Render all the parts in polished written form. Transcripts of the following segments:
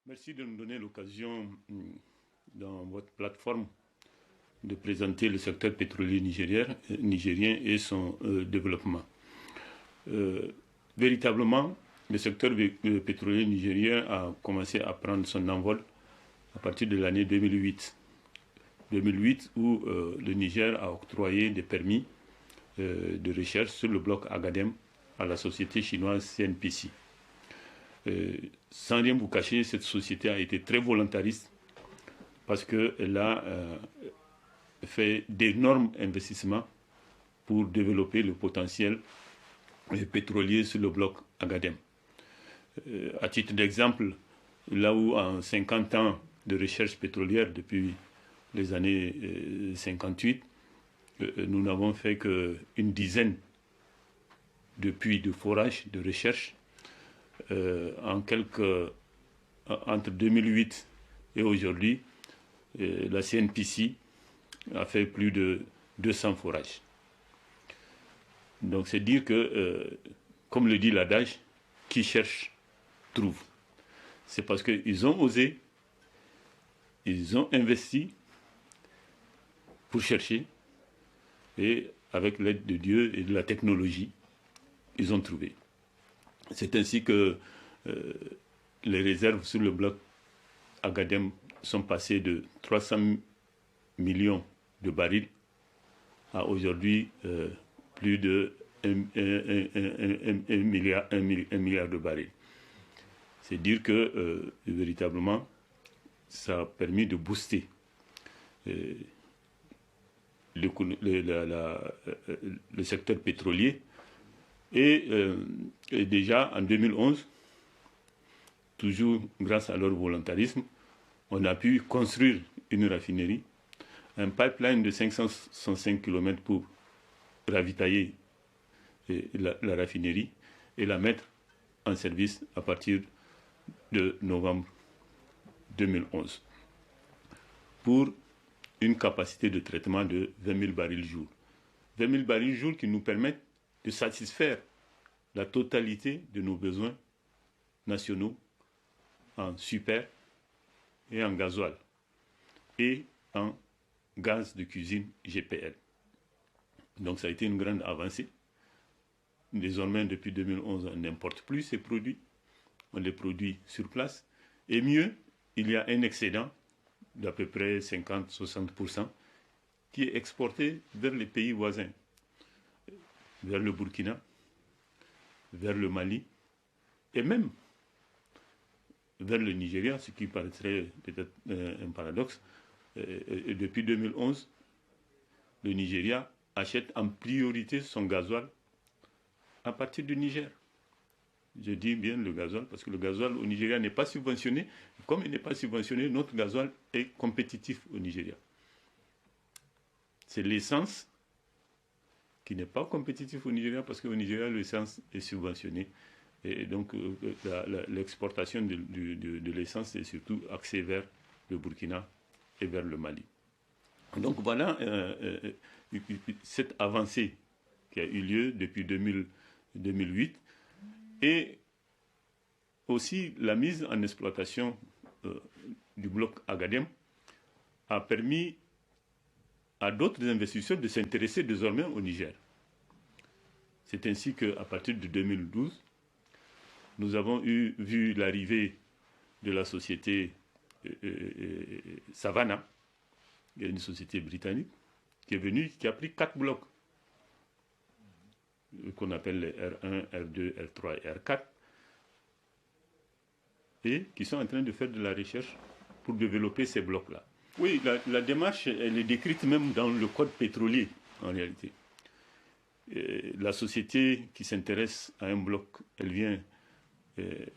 Merci de nous donner l'occasion dans votre plateforme de présenter le secteur pétrolier nigérien et son développement. Véritablement, le secteur pétrolier nigérien a commencé à prendre son envol à partir de l'année 2008. 2008 où le Niger a octroyé des permis de recherche sur le bloc Agadem à la société chinoise CNPC. Sans rien vous cacher, cette société a été très volontariste parce qu'elle a fait d'énormes investissements pour développer le potentiel pétrolier sur le bloc Agadem. À titre d'exemple, là où en 50 ans de recherche pétrolière depuis les années 58, nous n'avons fait qu'une dizaine de puits de forage, de recherche. Entre 2008 et aujourd'hui, la CNPC a fait plus de 200 forages. Donc c'est dire que, comme le dit l'adage, qui cherche trouve. C'est parce qu'ils ont osé, ils ont investi pour chercher, et avec l'aide de Dieu et de la technologie, ils ont trouvé. C'est ainsi que les réserves sur le bloc Agadem sont passées de 300 millions de barils à aujourd'hui plus de 1 milliard de barils. C'est dire que véritablement, ça a permis de booster le secteur pétrolier. Et déjà en 2011, toujours grâce à leur volontarisme, on a pu construire une raffinerie, un pipeline de 565 km pour ravitailler la raffinerie et la mettre en service à partir de novembre 2011 pour une capacité de traitement de 20 000 barils jour. 20 000 barils jour qui nous permettent de satisfaire la totalité de nos besoins nationaux en super et en gasoil et en gaz de cuisine GPL. Donc ça a été une grande avancée. Désormais, depuis 2011, on n'importe plus ces produits. On les produit sur place. Et mieux, il y a un excédent d'à peu près 50-60% qui est exporté vers les pays voisins, vers le Burkina, vers le Mali et même vers le Nigeria, ce qui paraîtrait peut-être un paradoxe. Depuis 2011, le Nigeria achète en priorité son gasoil à partir du Niger. Je dis bien le gasoil parce que le gasoil au Nigeria n'est pas subventionné. Comme il n'est pas subventionné, notre gasoil est compétitif au Nigeria. C'est l'essence qui n'est pas compétitif au Nigeria parce qu'au Nigeria, l'essence est subventionnée. Et donc, l'exportation de l'essence est surtout axée vers le Burkina et vers le Mali. Donc, voilà cette avancée qui a eu lieu depuis 2008 et aussi la mise en exploitation du bloc Agadem a permis à d'autres investisseurs de s'intéresser désormais au Niger. C'est ainsi qu'à partir de 2012, nous avons vu l'arrivée de la société Savannah, une société britannique, qui est venue, qui a pris 4 blocs, qu'on appelle les R1, R2, R3 et R4, et qui sont en train de faire de la recherche pour développer ces blocs-là. Oui, la démarche, elle est décrite même dans le code pétrolier, en réalité. La société qui s'intéresse à un bloc, elle vient, elle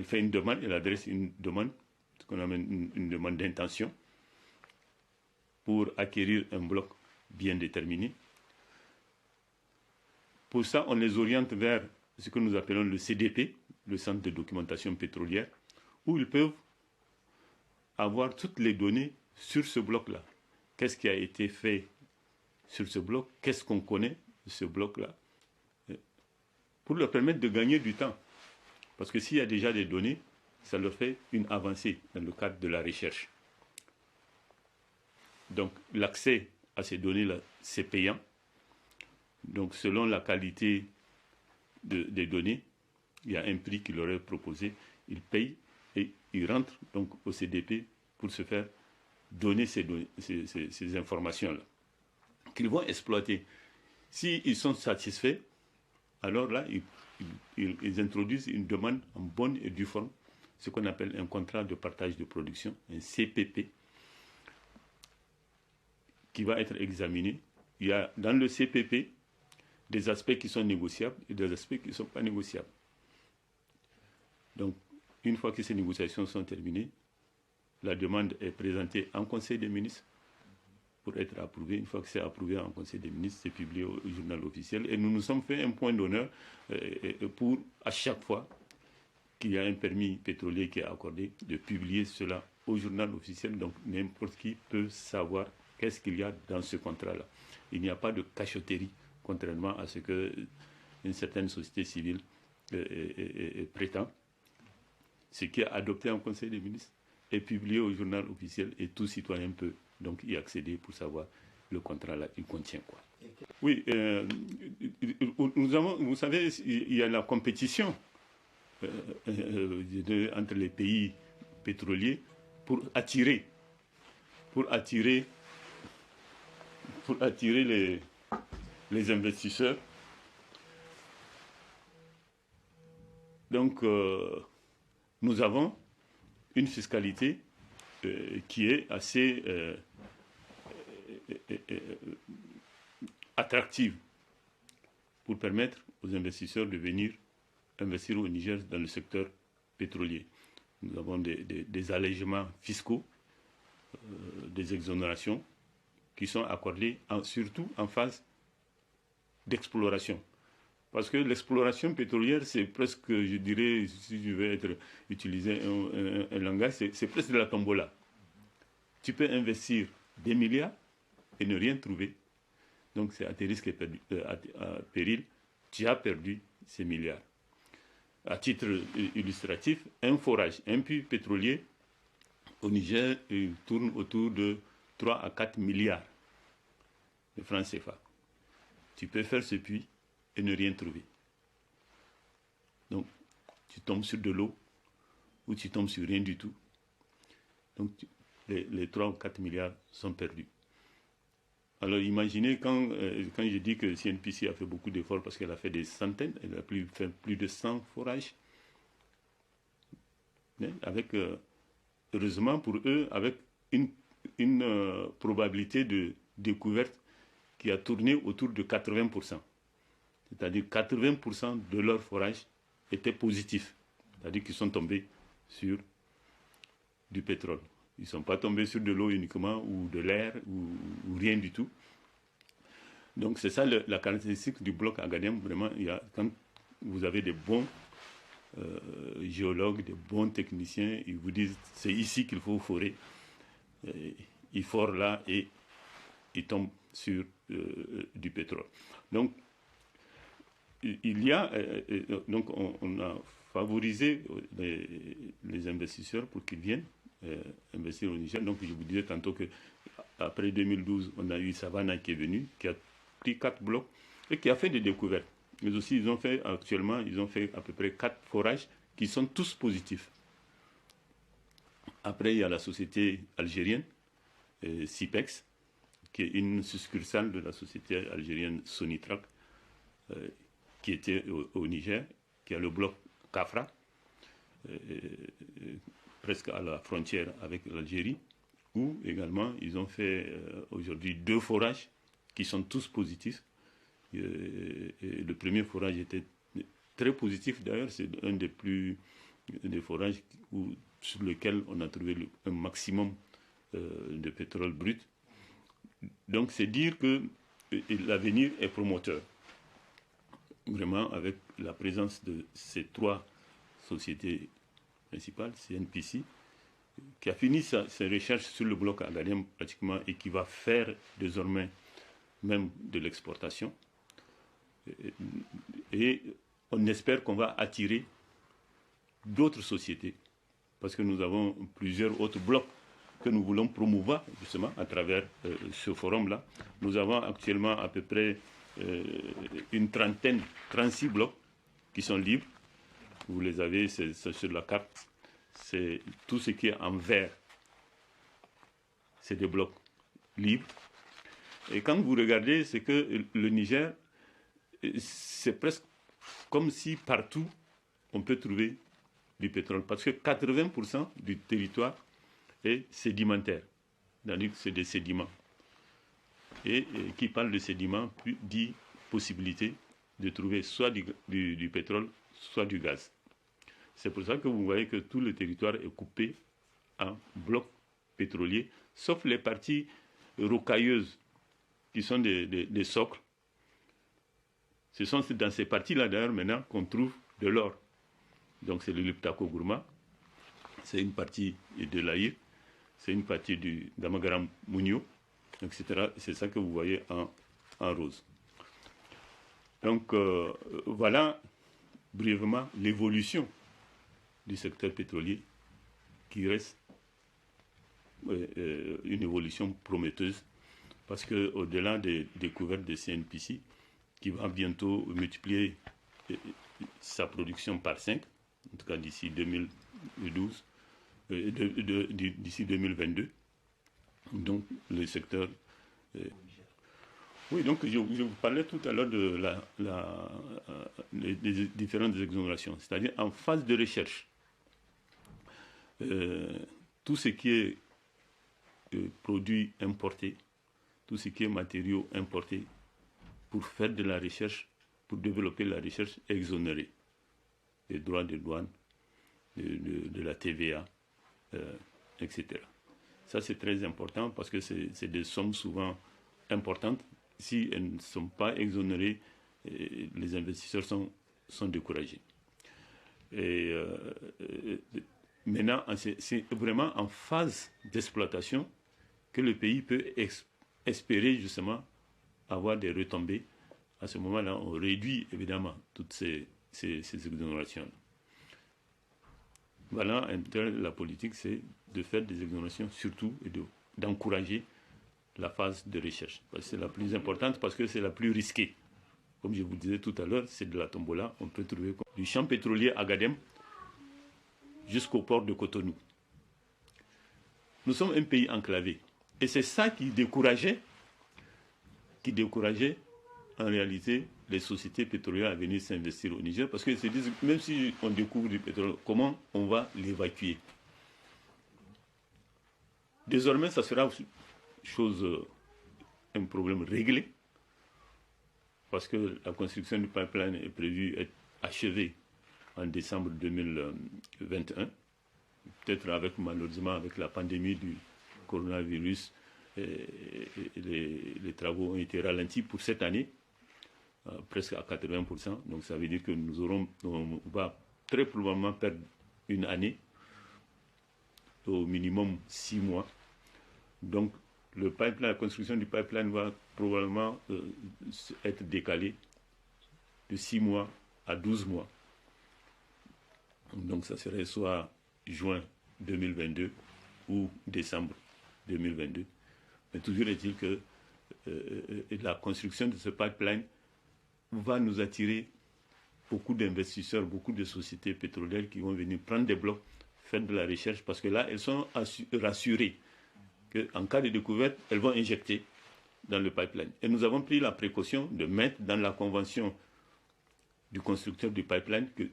fait une demande, elle adresse une demande, ce qu'on appelle une demande d'intention, pour acquérir un bloc bien déterminé. Pour ça, on les oriente vers ce que nous appelons le CDP, le Centre de documentation pétrolière, où ils peuvent avoir toutes les données sur ce bloc-là. Qu'est-ce qui a été fait sur ce bloc? Qu'est-ce qu'on connaît de ce bloc-là? Pour leur permettre de gagner du temps. Parce que s'il y a déjà des données, ça leur fait une avancée dans le cadre de la recherche. Donc l'accès à ces données-là, c'est payant. Donc selon la qualité des données, il y a un prix qui leur est proposé, ils payent et ils rentrent donc au CDP pour se faire donner ces informations-là, qu'ils vont exploiter. S'ils sont satisfaits, alors là, ils introduisent une demande en bonne et due forme, ce qu'on appelle un contrat de partage de production, un CPP, qui va être examiné. Il y a dans le CPP des aspects qui sont négociables et des aspects qui ne sont pas négociables. Donc, une fois que ces négociations sont terminées, la demande est présentée en Conseil des ministres pour être approuvée. Une fois que c'est approuvé en Conseil des ministres, c'est publié au journal officiel. Et nous nous sommes fait un point d'honneur pour, à chaque fois qu'il y a un permis pétrolier qui est accordé, de publier cela au journal officiel. Donc, n'importe qui peut savoir qu'est-ce qu'il y a dans ce contrat-là. Il n'y a pas de cachotterie, contrairement à ce qu'une certaine société civile prétend. Ce qui est adopté en Conseil des ministres est publié au journal officiel et tout citoyen peut donc y accéder pour savoir le contrat là, il contient quoi. Oui, vous savez, il y a la compétition entre les pays pétroliers pour attirer les investisseurs. Donc, nous avons une fiscalité qui est assez attractive pour permettre aux investisseurs de venir investir au Niger dans le secteur pétrolier. Nous avons des allègements fiscaux, des exonérations qui sont accordées surtout en phase d'exploration. Parce que l'exploration pétrolière, c'est presque, je dirais, si je vais utiliser un langage, c'est presque de la tombola. Tu peux investir des milliards et ne rien trouver. Donc c'est à tes risques et à péril, tu as perdu ces milliards. À titre illustratif, un forage, un puits pétrolier au Niger, il tourne autour de 3 à 4 milliards de francs CFA. Tu peux faire ce puits et ne rien trouver. Donc, tu tombes sur de l'eau ou tu tombes sur rien du tout. Donc, les 3 ou 4 milliards sont perdus. Alors, imaginez quand je dis que CNPC a fait beaucoup d'efforts parce qu'elle a fait des centaines, elle a fait plus de 100 forages. Avec, heureusement pour eux, avec une probabilité de découverte qui a tourné autour de 80%. C'est-à-dire 80% de leur forage était positif. C'est-à-dire qu'ils sont tombés sur du pétrole. Ils ne sont pas tombés sur de l'eau uniquement ou de l'air ou rien du tout. Donc c'est ça la caractéristique du bloc Agadem. Vraiment, quand vous avez des bons géologues, des bons techniciens, ils vous disent c'est ici qu'il faut forer. Ils forent là et ils tombent sur du pétrole. Donc il y a, donc on a favorisé les investisseurs pour qu'ils viennent investir au Niger. Donc je vous disais tantôt qu'après 2012, on a eu Savannah qui est venu, qui a pris 4 blocs et qui a fait des découvertes. Mais aussi, ils ont fait à peu près 4 forages qui sont tous positifs. Après, il y a la société algérienne, Sipex, qui est une succursale de la société algérienne Sonitrac, qui était au Niger, qui a le bloc Kafra, presque à la frontière avec l'Algérie, où également ils ont fait aujourd'hui 2 forages qui sont tous positifs. Le premier forage était très positif d'ailleurs, c'est un des forages sur lequel on a trouvé un maximum de pétrole brut. Donc c'est dire que l'avenir est promoteur. Vraiment, avec la présence de ces 3 sociétés principales, CNPC, qui a fini ses recherches sur le bloc Agadem pratiquement et qui va faire désormais même de l'exportation. Et on espère qu'on va attirer d'autres sociétés parce que nous avons plusieurs autres blocs que nous voulons promouvoir justement à travers ce forum-là. Nous avons actuellement à peu près une trentaine, 36 blocs qui sont libres. Vous les avez, c'est sur la carte. C'est tout ce qui est en vert. C'est des blocs libres. Et quand vous regardez, c'est que le Niger, c'est presque comme si partout on peut trouver du pétrole. Parce que 80% du territoire est sédimentaire. C'est-à-dire que c'est des sédiments. Et qui parle de sédiments dit possibilité de trouver soit du pétrole, soit du gaz. C'est pour ça que vous voyez que tout le territoire est coupé en blocs pétroliers, sauf les parties rocailleuses qui sont des socles. Ce sont dans ces parties-là, d'ailleurs, maintenant, qu'on trouve de l'or. Donc, c'est le Liptako Gourma, c'est une partie de l'Aïr, c'est une partie du Damagaram Mounio, etc. C'est ça que vous voyez en rose. Donc, voilà brièvement l'évolution du secteur pétrolier qui reste une évolution prometteuse parce qu'au-delà des découvertes de CNPC, qui va bientôt multiplier sa production par 5, en tout cas d'ici 2012, d'ici 2022, donc le secteur... oui, donc je vous parlais tout à l'heure de des différentes exonérations, c'est-à-dire en phase de recherche, tout ce qui est produits importés, tout ce qui est matériaux importés, pour faire de la recherche, pour développer la recherche exonérée des droits de douane, de la TVA, etc. Ça, c'est très important parce que c'est des sommes souvent importantes. Si elles ne sont pas exonérées, les investisseurs sont découragés. Et maintenant, c'est vraiment en phase d'exploitation que le pays peut espérer justement avoir des retombées. À ce moment-là, on réduit évidemment toutes ces exonérations. Voilà, la politique, c'est de faire des exonérations surtout et d'encourager la phase de recherche. C'est la plus importante parce que c'est la plus risquée. Comme je vous disais tout à l'heure, c'est de la tombola. On peut trouver du champ pétrolier Agadem jusqu'au port de Cotonou. Nous sommes un pays enclavé. Et c'est ça qui décourageait en réalité les sociétés pétrolières à venir s'investir au Niger, parce qu'ils se disent, même si on découvre du pétrole, comment on va l'évacuer? Désormais, ça sera un problème réglé, parce que la construction du pipeline est prévue être achevée en décembre 2021, peut-être malheureusement avec la pandémie du coronavirus, les travaux ont été ralentis pour cette année, presque à 80%. Donc ça veut dire que on va très probablement perdre une année, au minimum 6 mois. Donc la construction du pipeline va probablement être décalée de 6 mois à 12 mois. Donc ça serait soit juin 2022 ou décembre 2022. Mais toujours est-il que la construction de ce pipeline va nous attirer beaucoup d'investisseurs, beaucoup de sociétés pétrolières qui vont venir prendre des blocs, faire de la recherche, parce que là, elles sont rassurées qu'en cas de découverte, elles vont injecter dans le pipeline. Et nous avons pris la précaution de mettre dans la convention du constructeur du pipeline que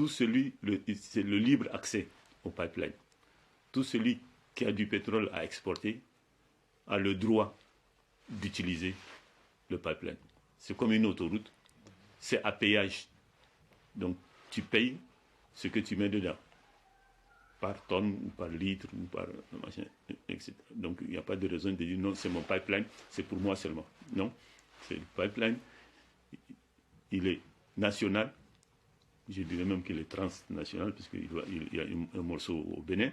c'est le libre accès au pipeline. Tout celui qui a du pétrole à exporter a le droit d'utiliser le pipeline. C'est comme une autoroute, c'est à péage. Donc tu payes ce que tu mets dedans, par tonne, ou par litre, ou par machin, etc. Donc il n'y a pas de raison de dire non, c'est mon pipeline, c'est pour moi seulement. Non, c'est le pipeline, il est national, je dirais même qu'il est transnational, puisqu'il y a un morceau au Bénin,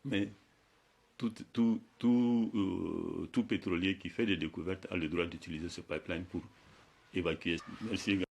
mais tout pétrolier qui fait des découvertes a le droit d'utiliser ce pipeline pour évacuer. Merci.